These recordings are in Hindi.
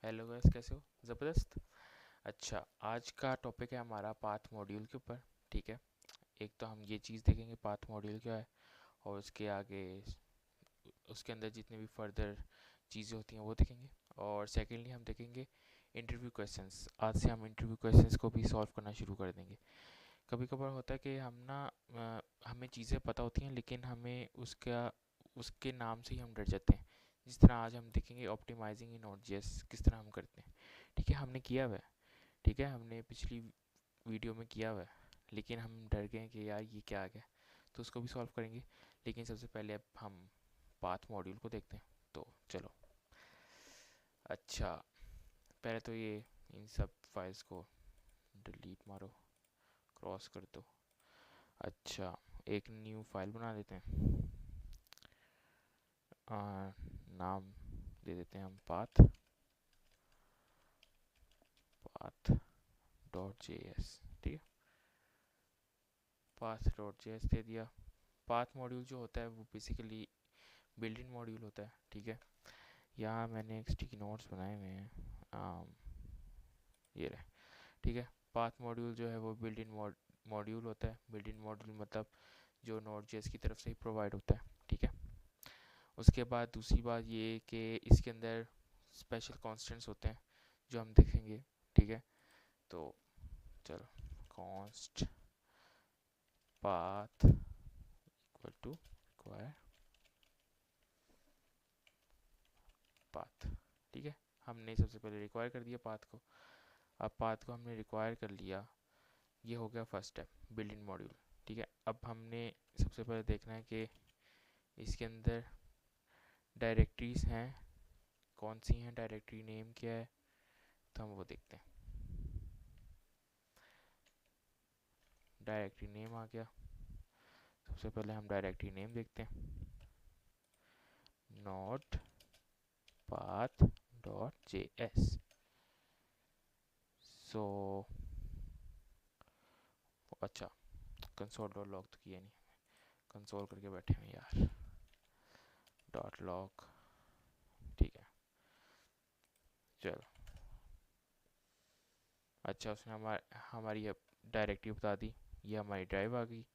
हेलो गाइस, कैसे हो? ज़बरदस्त। अच्छा, आज का टॉपिक है हमारा पाथ मॉड्यूल के ऊपर। ठीक है। एक तो हम ये चीज़ देखेंगे पाथ मॉड्यूल क्या है, और उसके आगे उसके अंदर जितने भी फर्दर चीज़ें होती हैं वो देखेंगे। और सेकेंडली हम देखेंगे इंटरव्यू क्वेश्चंस। आज से हम इंटरव्यू क्वेश्चंस को भी सॉल्व करना शुरू कर देंगे। कभी कभार होता है कि हमें चीज़ें पता होती हैं, लेकिन हमें उसके नाम से ही हम डर जाते हैं। जिस तरह आज हम देखेंगे ऑप्टिमाइजिंग इन नोड.जेएस किस तरह हम करते हैं। ठीक है, हमने किया हुआ है। ठीक है, हमने पिछली वीडियो में किया हुआ है, लेकिन हम डर गए कि यार ये क्या आ गया। तो उसको भी सॉल्व करेंगे। लेकिन सबसे पहले अब हम पाथ मॉड्यूल को देखते हैं। तो चलो। अच्छा, पहले तो ये इन सब फाइल्स को डिलीट मारो, क्रॉस कर दो। अच्छा, एक न्यू फाइल बना देते हैं। नाम दे देते हैं हम path path dot J S. ठीक है, पाथ डॉट जे एस दे दिया। पाथ मॉड्यूल जो होता है वो बेसिकली बिल्ट इन मॉड्यूल होता है। ठीक है, यहाँ मैंने एक स्टिकी नोट्स बनाए हुए हैं। ये रहे। ठीक है, पाथ मॉड्यूल जो है वो बिल्ट इन मॉड्यूल होता है। बिल्ट इन मॉड्यूल मतलब जो नोड जेएस की तरफ से ही प्रोवाइड होता है। ठीक है, उसके बाद दूसरी बात ये कि इसके अंदर स्पेशल कॉन्स्टेंट्स होते हैं जो हम देखेंगे। ठीक है, तो चलो, const path equal to require path. ठीक है, हमने सबसे पहले रिक्वायर कर दिया पाथ को। अब पाथ को हमने रिक्वायर कर लिया। ये हो गया first step, build in module. ठीक है, अब हमने सबसे पहले देखना है कि इसके अंदर डायरेक्टरीज हैं, कौन सी हैं, डायरेक्टरी नेम क्या है, तो हम वो देखते हैं। डायरेक्टरी नेम आ गया। सबसे पहले हम डायरेक्टरी नेम देखते हैं, node path dot J S. So अच्छा, कंसोल डॉट लॉग तो किया नहीं, कंसोल करके बैठे हैं यार। Dot log. ठीक है, चलो। अच्छा, उसने हमारी डायरेक्टरी बता दी। ये हमारी ड्राइव आ गई,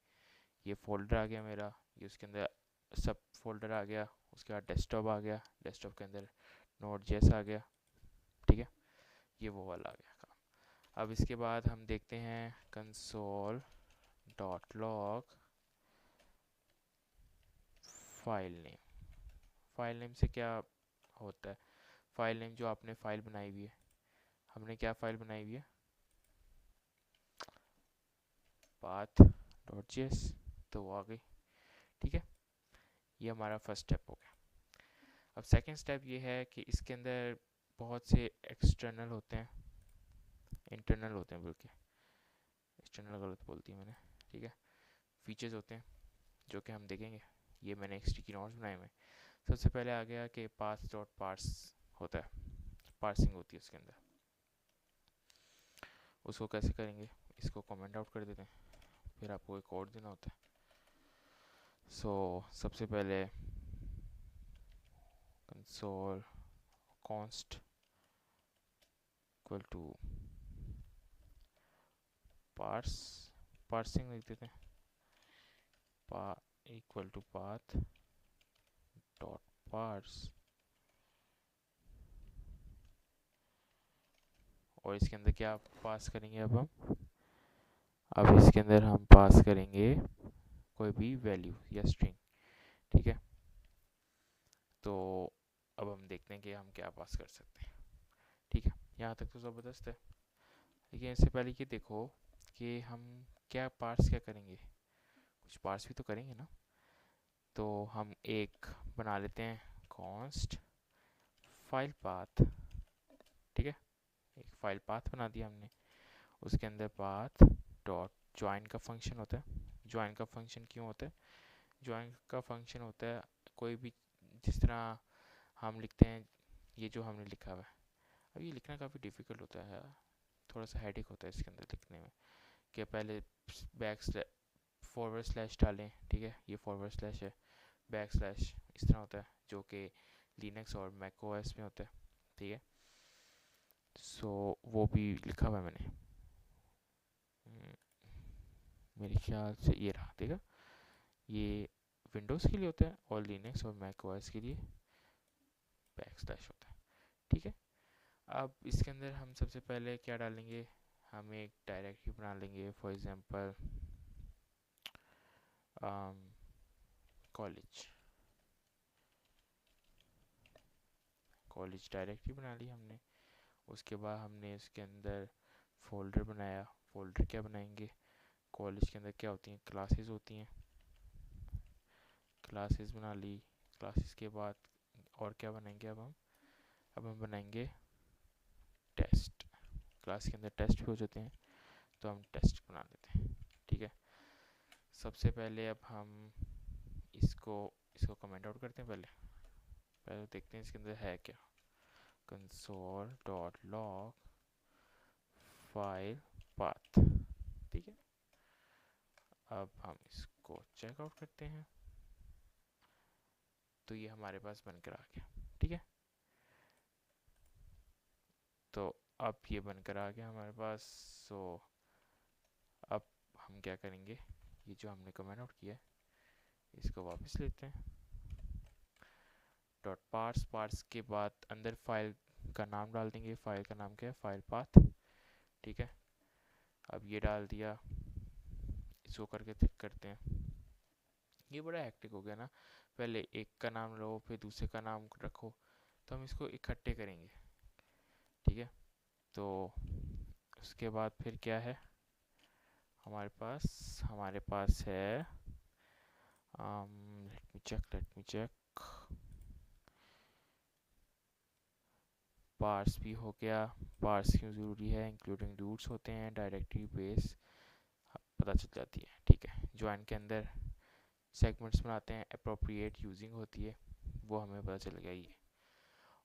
ये फोल्डर आ गया मेरा, ये उसके अंदर सब फोल्डर आ गया। उसके बाद डेस्कटॉप आ गया, डेस्कटॉप के अंदर नोट जेएस आ गया। ठीक है, ये वो वाला आ गया काम। अब इसके बाद हम देखते हैं console dot log file name. File name से क्या होता है? फाइल नेम जो आपने फाइल बनाई हुई है, हमने क्या फाइल बनाई हुई है, पाथ डॉट जेएस, तो वो आ गई। ठीक है, ये हमारा फर्स्ट स्टेप हो गया। अब सेकंड स्टेप ये है कि इसके अंदर बहुत से एक्सटर्नल होते हैं, इंटरनल होते हैं बल्कि, एक्सटर्नल गलत बोल दिया मैंने। ठीक है, फीचर्स होते हैं जो कि हम देखेंगे। ये मैंने एक स्टिकी नोट्स बनाए हुए हैं। सबसे पहले आ गया कि पाथ डॉट पार्स होता है, पार्सिंग होती है उसके अंदर। उसको कैसे करेंगे, इसको कमेंट आउट कर देते हैं, फिर आपको एक कोड देना होता है। सबसे पहले console const equal to parse, parsing लिख देते हैं, पा equal to path dot parse. और इसके अंदर क्या पास करेंगे अब इसके अंदर हम पास करेंगे कोई भी वैल्यू या स्ट्रिंग। ठीक है, तो अब हम देखते हैं कि हम क्या पास कर सकते हैं। ठीक है, यहाँ तक तो ज़बरदस्त है। लेकिन इससे पहले ये देखो कि हम क्या करेंगे, कुछ पार्स भी तो करेंगे ना। तो हम एक बना लेते हैं कॉन्स्ट फाइल पाथ। ठीक है, एक फाइल पाथ बना दिया हमने। उसके अंदर पाथ डॉट ज्वाइन का फंक्शन होता है। ज्वाइन का फंक्शन क्यों होता है? ज्वाइन का फंक्शन होता है कोई भी, जिस तरह हम लिखते हैं, ये जो हमने लिखा हुआ है, अब ये लिखना काफ़ी डिफ़िकल्ट होता है यार, थोड़ा सा हेडेक होता है इसके अंदर लिखने में। कि पहले बैक फॉरवर्ड स्लैश डालें। ठीक है, ये फॉरवर्ड स्लैश है, बैक स्लैश इस तरह होता है, जो कि लिनक्स और मैक ओएस में होता है। ठीक है, सो वो भी लिखा हुआ है मैंने। मेरे ख्याल से ये रहा, देखा, ये विंडोज़ के लिए होता है और लिनक्स और मैक ओएस के लिए बैकस्लैश होता है। ठीक है, अब इसके अंदर हम सबसे पहले क्या डालेंगे, हम एक डायरेक्टरी बना लेंगे, for example college college directory बना ली हमने। उसके बाद हमने इसके अंदर फोल्डर बनाया। फोल्डर क्या बनाएंगे, कॉलेज के अंदर क्या होती हैं, क्लासेस होती हैं, क्लासेस बना ली। क्लासेस के बाद और क्या बनाएंगे, अब हम बनाएंगे टेस्ट। क्लास के अंदर टेस्ट भी हो जाते हैं, तो हम टेस्ट बना लेते हैं। ठीक है, सबसे पहले अब हम इसको इसको कमेंट आउट करते हैं। पहले पहले देखते हैं इसके अंदर है क्या। console.log file path. ठीक है, अब हम इसको चेकआउट करते हैं, तो ये हमारे पास बनकर आ गया। ठीक है, तो अब ये बनकर आ गया हमारे पास। सो अब हम क्या करेंगे, ये जो हमने कमेंट आउट किया है इसको वापस लेते हैं। डॉट पार्स, पार्स के बाद अंदर फाइल का नाम डाल देंगे। फाइल का नाम क्या है, फाइल पाथ। ठीक है, अब ये डाल दिया, इसको करके चेक करते हैं। ये बड़ा हेक्टिक हो गया ना, पहले एक का नाम लो फिर दूसरे का नाम रखो, तो हम इसको इकट्ठे करेंगे। ठीक है, तो उसके बाद फिर क्या है हमारे पास है लेट मी चेक, पार्स भी हो गया। पार्स क्यों ज़रूरी है, इंक्लूडिंग रूट्स होते हैं, डायरेक्टरी बेस पता चल जाती है। ठीक है, ज्वाइन के अंदर सेगमेंट्स बनाते हैं, अप्रोप्रिएट यूजिंग होती है, वो हमें पता चल गया ये।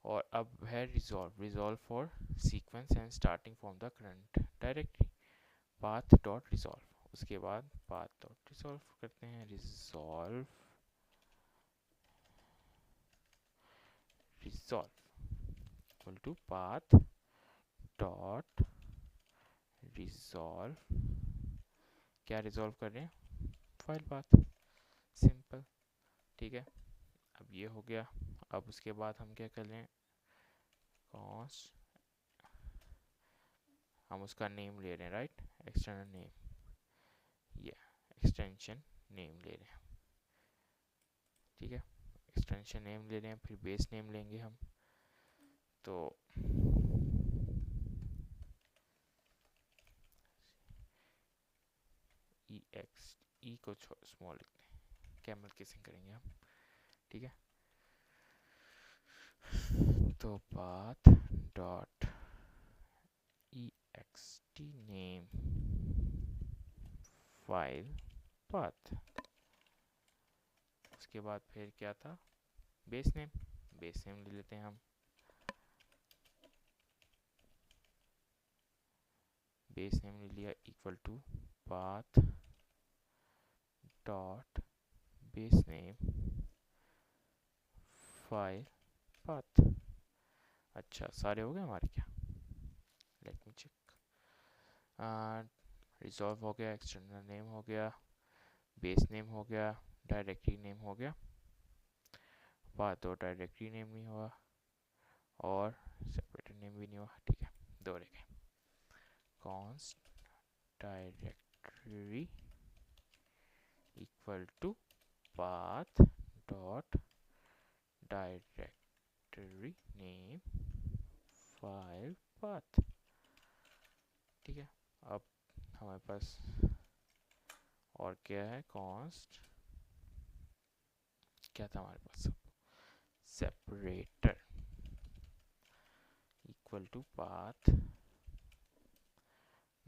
और अब है resolve for sequence and starting from the current directory, path dot resolve. उसके बाद पाथ डॉट रिजॉल्व करते हैं, resolve equal to path dot resolve. क्या रिजॉल्व कर रहे हैं, फाइल पाथ, सिंपल। ठीक है, अब ये हो गया। अब उसके बाद हम क्या कर लें, कॉन्स्ट, हम उसका नेम ले रहे हैं, राइट, एक्सटर्नल नेम, ये एक्सटेंशन नेम ले रहे हैं। ठीक है, एक्सटेंशन नेम ले रहे हैं, फिर बेस नेम लेंगे हम। तो ई को स्मॉल लिखते हैं, कैमल केसिंग करेंगे हम। ठीक है, तो path dot ext name file path. उसके बाद फिर क्या था, बेस नेम ले लेते हैं हम। बेस नेम ले लिया, equal to path dot base name file path. अच्छा, सारे हो गए हमारे क्या, लेट मी चेक। रिजॉल्व हो गया, एक्सटर्नल नेम हो गया, बेस नेम हो गया, डायरेक्टरी नेम हो गया, पाथ और डायरेक्टरी नेम नहीं हुआ और सेपरेटर नेम भी नहीं हुआ। ठीक है, दो रह गए। Const directory equal to path dot directory name file path. ठीक है, अब हमारे पास और क्या है, कॉन्स्ट क्या था हमारे पास, separator equal to path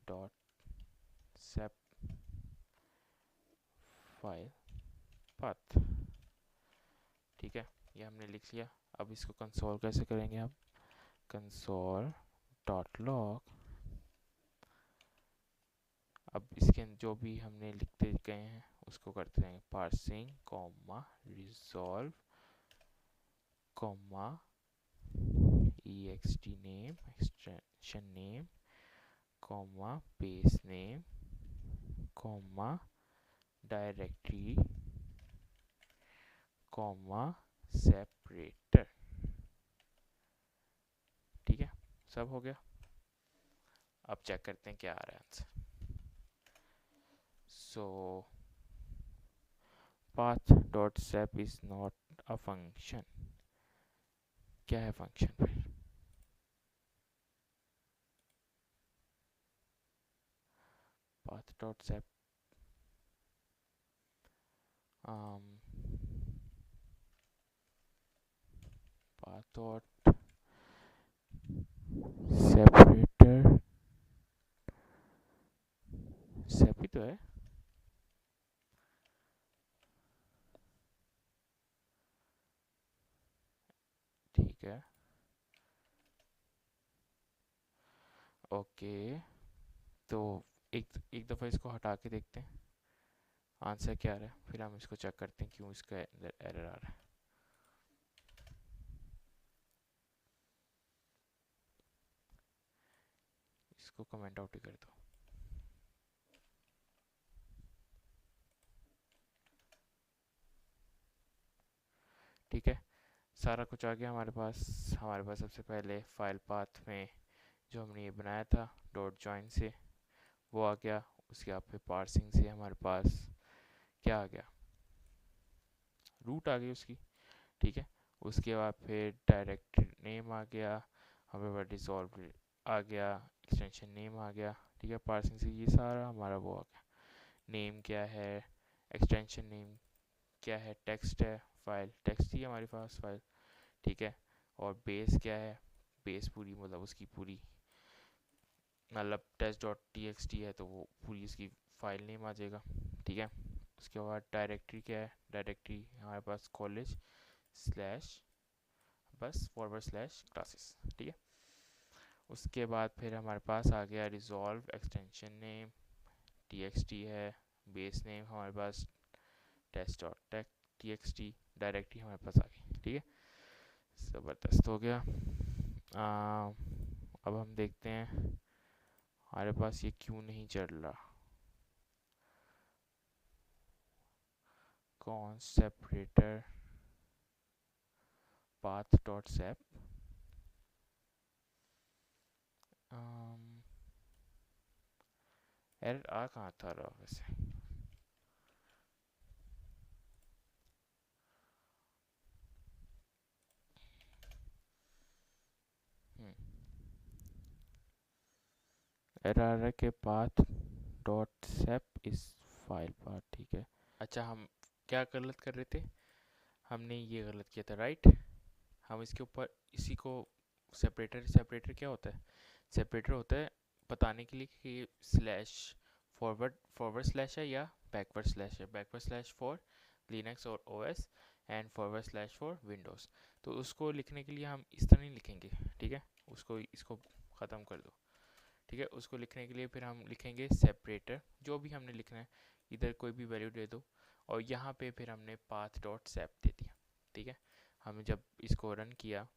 dot sep file path. ठीक है, ये हमने लिख लिया। अब इसको कंसोल कैसे करेंगे हम, कंसोल डॉट लॉग, अब इसके जो भी हमने लिखते गए हैं उसको करते रहेंगे, parsing comma resolve comma ext name extension name comma base name comma directory comma separator. ठीक है, सब हो गया। अब चेक करते हैं क्या आ रहा है answer. So path dot sep is not a function। क्या है फंक्शन फिर? path dot sep path dot separator sep ही तो है। ठीक है, ओके। तो एक एक दफ़ा इसको हटा के देखते हैं आंसर क्या आ रहा है, फिर हम इसको चेक करते हैं क्यों इसका एरर आ रहा है। इसको कमेंट आउट ही कर दो। ठीक है, सारा कुछ आ गया हमारे पास। सबसे पहले फाइल पाथ में जो हमने ये बनाया था डॉट जॉइन से वो आ गया। उसके बाद फिर पार्सिंग से हमारे पास क्या आ गया, रूट आ गई उसकी। ठीक है, उसके बाद फिर डायरेक्टरी नेम आ गया, हमारे पास डिसॉल्व आ गया, एक्सटेंशन नेम आ गया। ठीक है, पार्सिंग से ये सारा हमारा वो आ गया। नेम क्या है, एक्सटेंशन नेम क्या है, टेक्स्ट है, फाइल टेक्स्ट ही हमारे पास फाइल। ठीक है, और बेस क्या है, बेस पूरी मतलब उसकी पूरी मतलब test dot T X T है तो वो पूरी इसकी फाइल नेम आ जाएगा। ठीक है, उसके बाद डायरेक्टरी क्या है, डायरेक्टरी हमारे पास कॉलेज स्लैश बस फॉरवर्ड स्लैश क्लासेस। ठीक है, उसके बाद फिर हमारे पास आ गया resolve extension name T X T है, बेस नेम हमारे पास test dot tech T X T, directory हमारे पास आ गई। ठीक है, ज़बरदस्त हो गया। अब हम देखते हैं हमारे पास ये क्यों नहीं चल रहा। कौन separator path dot sep error आ कहाँ था रहा वैसे। एरर आ रहा है कि path dot sep इस फाइल पाथ। ठीक है, अच्छा हम क्या गलत कर रहे थे, हमने ये गलत किया था राइट। हम इसके ऊपर इसी को सेपरेटर क्या होता है, सेपरेटर होता है बताने के लिए कि स्लैश फॉरवर्ड फॉरवर्ड स्लैश है या बैकवर्ड स्लैश है। बैकवर्ड स्लैश फॉर लिनक्स और OS and forward slash for Windows. तो उसको लिखने के लिए हम इस तरह नहीं लिखेंगे। ठीक है, उसको इसको ख़त्म कर दो। ठीक है, उसको लिखने के लिए फिर हम लिखेंगे सेपरेटर, जो भी हमने लिखना है इधर कोई भी वैल्यू दे दो और यहाँ पे फिर हमने पाथ डॉट सेप दे दिया। ठीक है, हमने जब इसको रन किया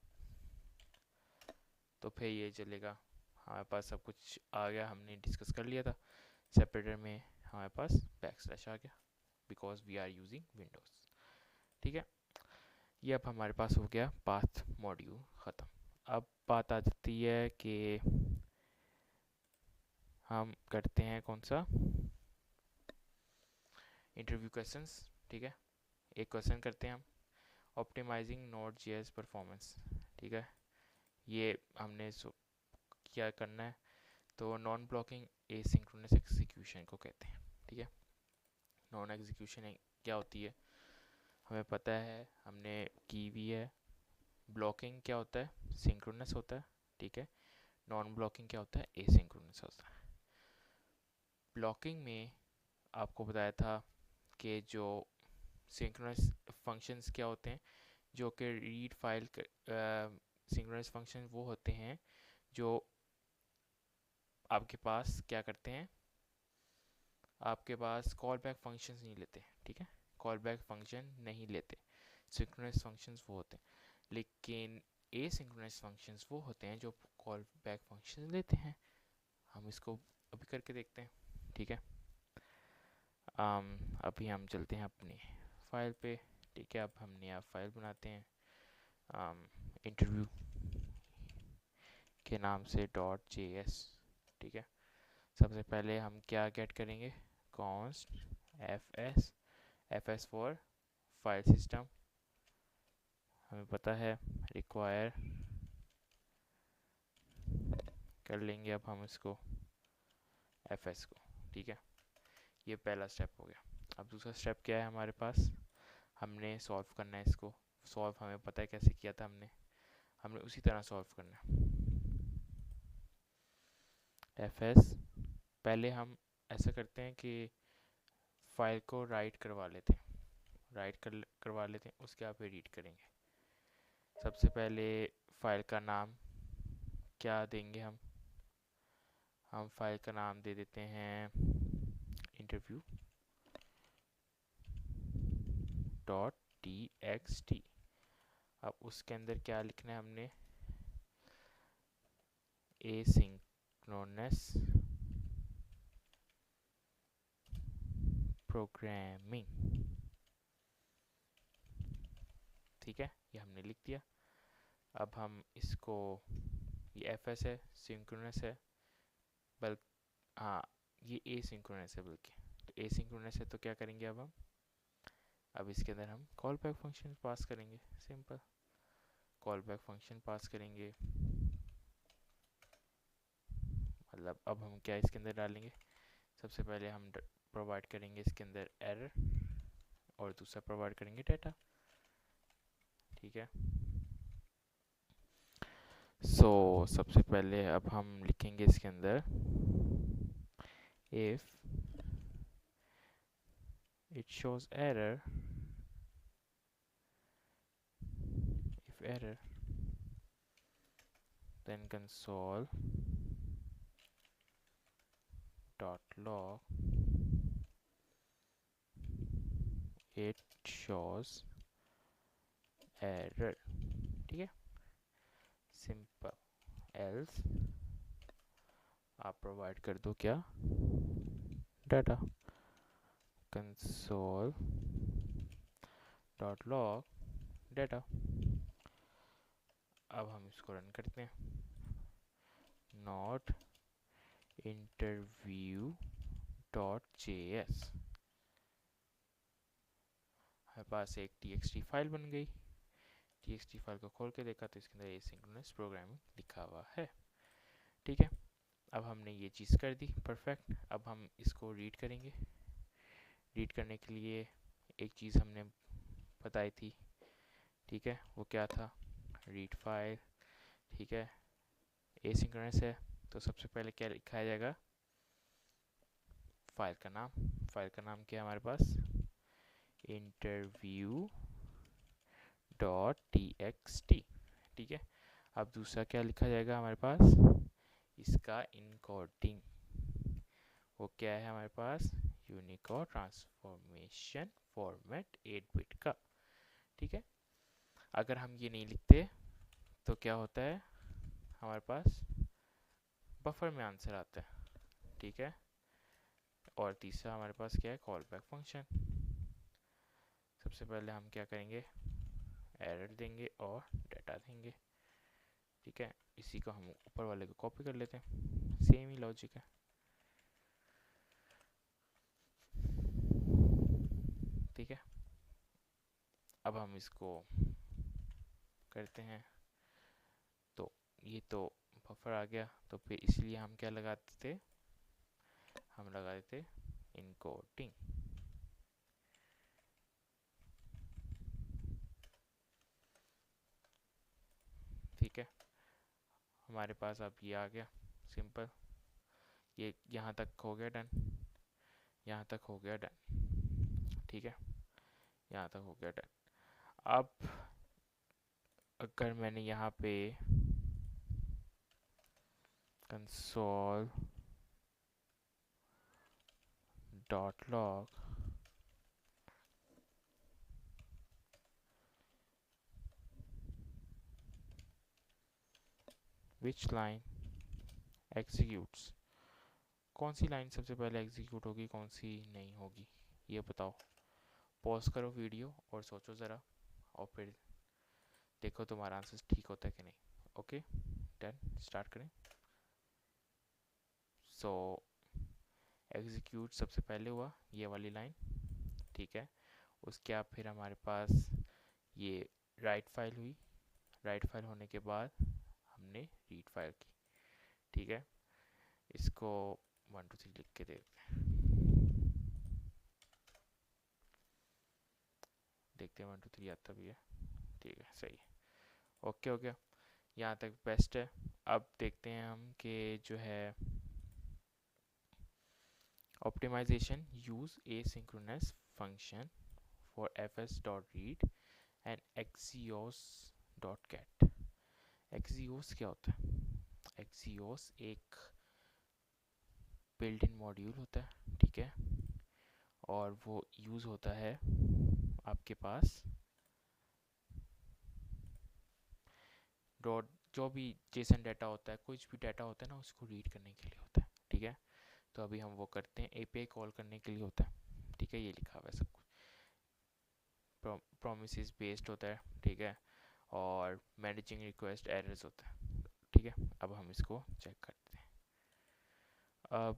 तो फिर ये चलेगा, हमारे पास सब कुछ आ गया, हमने डिस्कस कर लिया था। सेपरेटर में हमारे पास बैक स्लैश आ गया because we are using Windows. ठीक है, ये अब हमारे पास हो गया पाथ मॉड्यूल ख़त्म। अब बात आ जाती है कि हम करते हैं कौन सा इंटरव्यू क्वेश्चंस। ठीक है, एक क्वेश्चन करते हैं हम, ऑप्टिमाइजिंग नोड जेएस परफॉर्मेंस। ठीक है, ये हमने क्या करना है, तो नॉन ब्लॉकिंग एसिंक्रोनस एग्जीक्यूशन को कहते हैं। ठीक है, नॉन एग्जीक्यूशन क्या होती है हमें पता है, हमने की भी है। ब्लॉकिंग क्या होता है, सिंक्रोनस होता है। ठीक है, नॉन ब्लॉकिंग क्या होता है, एसिंक्रोनस होता है। ब्लॉकिंग में आपको बताया था कि जो सिंक्रोनस फंक्शंस क्या होते हैं, जो कि रीड फाइल सिंक्रोनस फंक्शन वो होते हैं जो आपके पास क्या करते हैं, आपके पास कॉल बैक फंक्शन नहीं लेते। ठीक है, कॉल बैक फंक्शन नहीं लेते, सिंक्रोनस फंक्शंस वो होते हैं। लेकिन एसिंक्रोनस फंक्शंस वो होते हैं जो कॉल बैक फंक्शन लेते हैं। हम इसको अभी करके देखते हैं, ठीक है। अभी हम चलते हैं अपनी फाइल पे, ठीक है। अब हम नया फाइल बनाते हैं इंटरव्यू के नाम से .js, ठीक है। सबसे पहले हम क्या गेट करेंगे, const fs for file system, हमें पता है रिक्वायर कर लेंगे अब हम इसको fs को, ठीक है। ये पहला स्टेप हो गया। अब दूसरा स्टेप क्या है हमारे पास, हमने सॉल्व करना है इसको। सॉल्व हमें पता है कैसे किया था हमने उसी तरह सॉल्व करना है। fs पहले हम ऐसा करते हैं कि फाइल को राइट करवा लेते हैं, करवा लेते हैं, उसके बाद फिर रीड करेंगे। सबसे पहले फाइल का नाम क्या देंगे हम फाइल का नाम दे देते हैं इंटरव्यू .txt। अब उसके अंदर क्या लिखना है हमने, एसिंक्रोनस प्रोग्रामिंग, ठीक है। ये हमने लिख दिया। अब हम इसको, ये fs है, सिंक्रोनस है, बल्कि हाँ ये एसिंक्रोनस है, बल्कि तो एसिंक्रोनस है तो क्या करेंगे अब इसके अंदर हम कॉल बैक फंक्शन पास करेंगे। सिंपल कॉल बैक फंक्शन पास करेंगे, मतलब अब हम क्या इसके अंदर डालेंगे, सबसे पहले हम प्रोवाइड करेंगे इसके अंदर एरर और दूसरा प्रोवाइड करेंगे डेटा, ठीक है। सबसे पहले अब हम लिखेंगे इसके अंदर if it shows error, if error then console .log it shows error, ठीक है। सिंपल एल्स आप प्रोवाइड कर दो क्या, डाटा, कंसोल .log डाटा। अब हम इसको रन करते हैं, नॉट interview.js, हमारे पास एक txt फाइल बन गई। txt फाइल को खोल के देखा तो इसके अंदर एसिंक्रोनस प्रोग्रामिंग लिखा हुआ है, ठीक है। अब हमने ये चीज़ कर दी, परफेक्ट। अब हम इसको रीड करेंगे। रीड करने के लिए एक चीज़ हमने बताई थी, ठीक है, वो क्या था, रीड फाइल, ठीक है। एसिंक्रोनस है तो सबसे पहले क्या लिखा जाएगा, फाइल का नाम क्या है हमारे पास, interview.txt, ठीक है। अब दूसरा क्या लिखा जाएगा हमारे पास, इसका इनकोडिंग, वो क्या है हमारे पास, यूनिकोड ट्रांसफॉर्मेशन फॉर्मेट 8 बिट का, ठीक है। अगर हम ये नहीं लिखते तो क्या होता है, हमारे पास बफर में आंसर आता है, ठीक है। और तीसरा हमारे पास क्या है, कॉल बैक फंक्शन। सबसे पहले हम क्या करेंगे, एरर देंगे और डाटा देंगे, ठीक है। इसी को हम ऊपर वाले को कॉपी कर लेते हैं, सेम ही लॉजिक है, ठीक है। अब हम इसको करते हैं, तो ये तो बफर आ गया, तो फिर इसलिए हम क्या लगाते थे, हम लगा देते इनकोडिंग, ठीक है। हमारे पास अब ये आ गया, सिंपल, ये यहाँ तक हो गया डन, यहाँ तक हो गया डन, ठीक है, यहाँ तक हो गया डन। अब अगर मैंने यहाँ पे console .log which line executes, कौन सी लाइन सबसे पहले एग्जीक्यूट होगी, कौन सी नहीं होगी, ये बताओ। पॉज करो वीडियो और सोचो ज़रा, और फिर देखो तुम्हारा आंसर ठीक होता है कि नहीं। ओके डन, स्टार्ट करें। सो एग्जीक्यूट सबसे पहले हुआ ये वाली लाइन, ठीक है। उसके बाद फिर हमारे पास ये राइट फाइल हुई, राइट फाइल होने के बाद हमने रीड फाइल की, ठीक है। इसको 1 2 3 लिख के देखते हैं 1 2 3 आता भी है, ठीक है सही है। ओके हो गया, यहाँ तक बेस्ट है। अब देखते हैं हम कि जो है optimisation use asynchronous function for fs.read and axios.get। axios क्या होता है? axios एक बिल्ट इन मॉड्यूल होता है, ठीक है, और वो यूज़ होता है आपके पास डॉट, जो भी जेसन डाटा होता है, कुछ भी डाटा होता है ना, उसको रीड करने के लिए होता है, ठीक है। तो अभी हम वो करते हैं, एपीआई कॉल करने के लिए होता है, ठीक है, ये लिखा हुआ है सब कुछ। प्रोमिस बेस्ड होता है, ठीक है, और मैनेजिंग रिक्वेस्ट एरर्स होता है, ठीक है। अब हम इसको चेक करते हैं। अब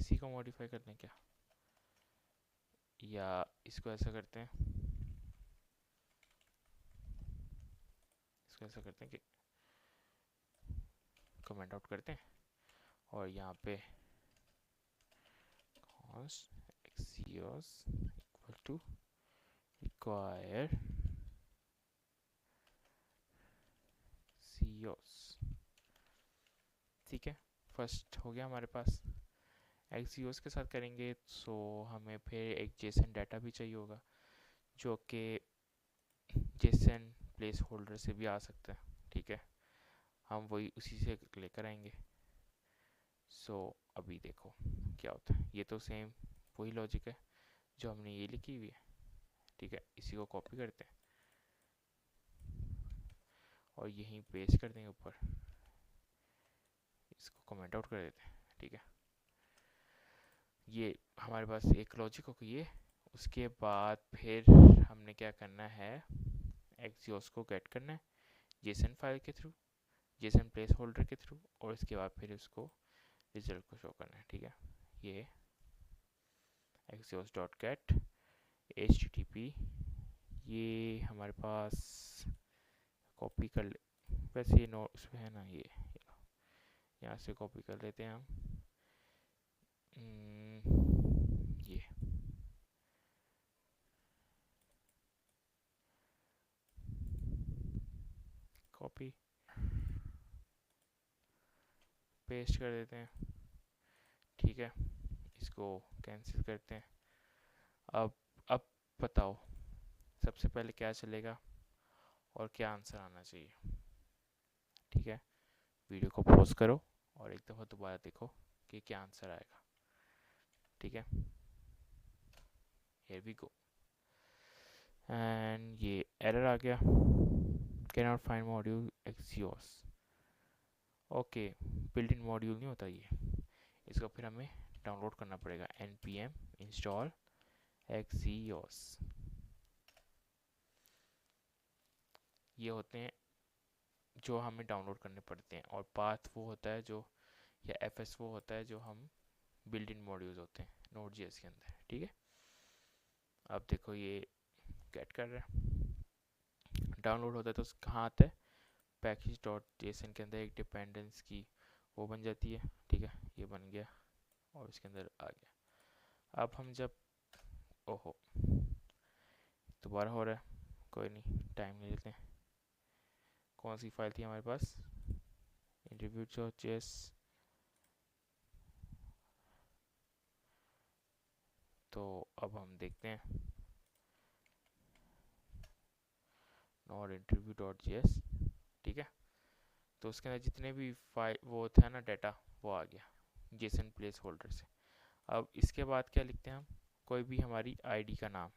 इसी को मॉडिफाई करते हैं क्या, या इसको ऐसा करते हैं, इसको ऐसा करते हैं कि कमेंट आउट करते हैं और यहाँ पे const axios equal to require axios, ठीक है। फर्स्ट हो गया हमारे पास, axios के साथ करेंगे सो हमें फिर एक जेसन डाटा भी चाहिए होगा, जो कि जेसन प्लेस होल्डर से भी आ सकता है, ठीक है। हम वही उसी से लेकर आएंगे। सो अभी देखो क्या होता है, ये तो सेम वही लॉजिक है जो हमने ये लिखी हुई है, ठीक है। इसी को कॉपी करते हैं और यहीं पेस्ट कर देंगे ऊपर, इसको कमेंट आउट कर देते हैं, ठीक है। ये हमारे पास एक लॉजिक हो गई है। उसके बाद फिर हमने क्या करना है, एक्सियोस को गेट करना है जेसन फाइल के थ्रू, जेसन प्लेस होल्डर के थ्रू, और उसके बाद फिर उसको रिजल्ट को शो करना है, ठीक है। ये एक्सियोस डॉट गेट HTTP, ये हमारे पास कॉपी कर ले, वैसे ये नो उसमें है ना, ये यहाँ से कॉपी कर लेते हैं हम। ये कॉपी पेस्ट कर देते हैं, ठीक है। इसको कैंसिल करते हैं। अब बताओ सबसे पहले क्या चलेगा और क्या आंसर आना चाहिए, ठीक है। वीडियो को पॉज करो और एक दफ़ा दोबारा देखो कि क्या आंसर आएगा, ठीक है। हियर वी गो, एंड ये एरर आ गया, can not find module Axios. Okay, built in module नहीं होता ये, इसको फिर हमें डाउनलोड करना पड़ेगा, npm install axios। ये होते हैं जो हमें डाउनलोड करने पड़ते हैं, और पाथ वो होता है जो, या fs वो होता है जो हम बिल्ट इन मॉड्यूल्स होते हैं Node.js के अंदर, ठीक है। अब देखो ये गेट कर रहा है, डाउनलोड होता है तो कहाँ आता है, पैकेज डॉट जेसन के अंदर एक डिपेंडेंस की वो बन जाती है, ठीक है। ये बन गया और इसके अंदर आ गया। अब हम जब, ओहो दोबारा हो रहा है, कोई नहीं, टाइम ले लेते हैं। कौन सी फाइल थी हमारे पास, interview.js, तो अब हम देखते हैं नॉट interview.js, ठीक है। तो उसके अंदर जितने भी फाइल वो था ना डाटा, वो आ गया जेसन प्लेस होल्डर से। अब इसके बाद क्या लिखते हैं हम, कोई भी हमारी आईडी का नाम,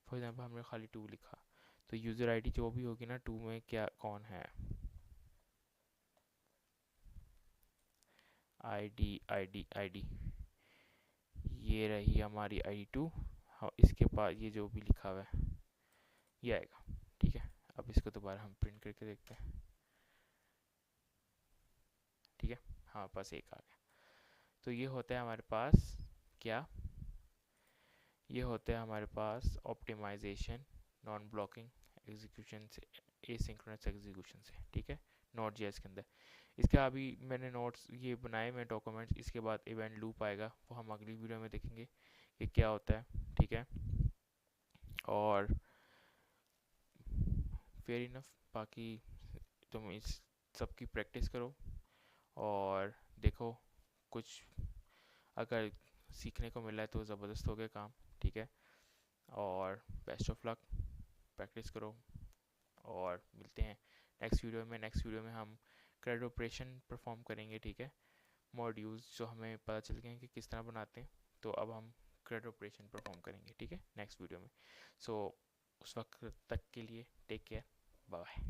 फॉर एग्जांपल हमने खाली 2 लिखा, तो यूज़र आईडी जो भी होगी ना 2 में क्या कौन है, आईडी आईडी आईडी, ये रही हमारी आईडी 2। हाँ, इसके पास ये जो भी लिखा हुआ है ये आएगा। ठीक है, अब इसको दोबारा हम प्रिंट करके देखते हैं। ठीक है, हाँ बस एक आ गया। तो ये होता है हमारे पास क्या, ये होता है हमारे पास ऑप्टिमाइजेशन नॉन ब्लॉकिंग एग्जीक्यूशन से, एसिंक्रोनस एग्जीक्यूशन से। ठीक है, नोट जेएस के अंदर। इसका अभी मैंने नोट्स ये बनाए मैं डॉक्यूमेंट्स, इसके बाद इवेंट लूप आएगा, वो हम अगली वीडियो में देखेंगे कि क्या होता है। ठीक है, और फेयर इनफ, बाकी तुम इस सब की प्रैक्टिस करो और देखो कुछ अगर सीखने को मिला है तो ज़बरदस्त हो गया काम। ठीक है, और बेस्ट ऑफ लक, प्रैक्टिस करो और मिलते हैं नेक्स्ट वीडियो में। नेक्स्ट वीडियो में हम क्रेड ऑपरेशन परफॉर्म करेंगे। ठीक है, मॉड्यूल्स जो हमें पता चल गए हैं कि किस तरह बनाते हैं, तो अब हम क्रेड ऑपरेशन परफॉर्म करेंगे। ठीक है, नेक्स्ट वीडियो में। सो उस वक्त तक के लिए टेक केयर, बाय।